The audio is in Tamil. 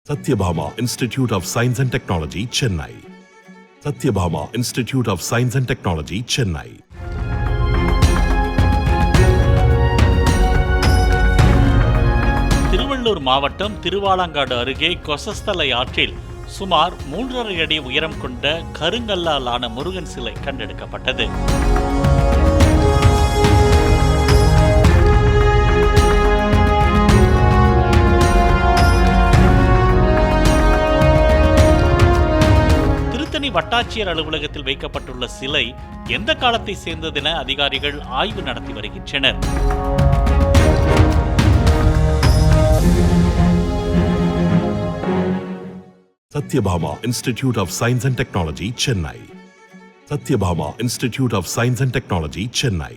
Satyabhama Institute of Science and Technology, Chennai. Satyabhama Institute of Science and Technology, Chennai. Tiruvallur மாவட்டம் திருவாலங்காடு அருகே கொசஸ்தலை ஆற்றில் சுமார் 3.5 அடி உயரம் கொண்ட கருங்கல்லால் ஆன முருகன் சிலை கண்டெடுக்கப்பட்டது. திருத்தணி வட்டாட்சியர் அலுவலகத்தில் வைக்கப்பட்டுள்ள சிலை எந்த காலத்தை சேர்ந்ததென அதிகாரிகள் ஆய்வு நடத்தி வருகின்றனர். Satyabhama Institute of Science and Technology, Chennai. Satyabhama Institute of Science and Technology, Chennai.